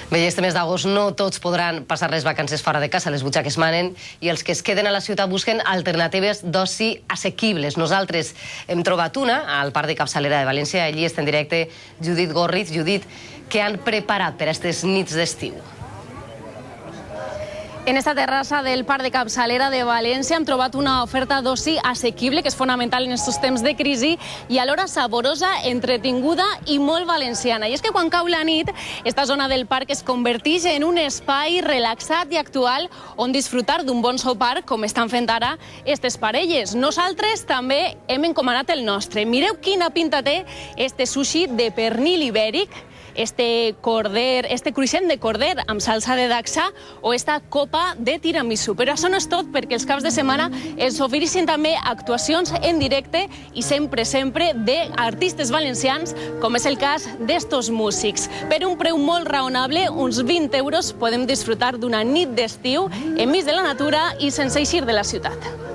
Bé, este mes d'agost no tots podran passar les vacances fora de casa, les butxaques manen, i els que es queden a la ciutat busquen alternatives d'oci assequibles. Nosaltres hem trobat una al Parc de Capçalera de València. Allí està en directe Judit Gorriz. Judit, què han preparat per a aquestes nits d'estiu? En esta terrassa del Parc de Capçalera de València hem trobat una oferta d'oci assequible que és fonamental en aquests temps de crisi i alhora saborosa, entretinguda i molt valenciana. I és que quan cau la nit, esta zona del parc es converteix en un espai relaxat i actual on disfrutar d'un bon sopar, com estan fent ara aquestes parelles. Nosaltres també hem encomanat el nostre. Mireu quina pinta té este sushi de pernil ibèric, este cruixent de corder amb salsa de dacsa o esta copa de tiramisú. Però això no és tot, perquè els caps de setmana ens ofereixen també actuacions en directe i sempre d'artistes valencians, com és el cas d'estos músics. Per un preu molt raonable, uns 20 euros, podem disfrutar d'una nit d'estiu enmig de la natura i sense eixir de la ciutat.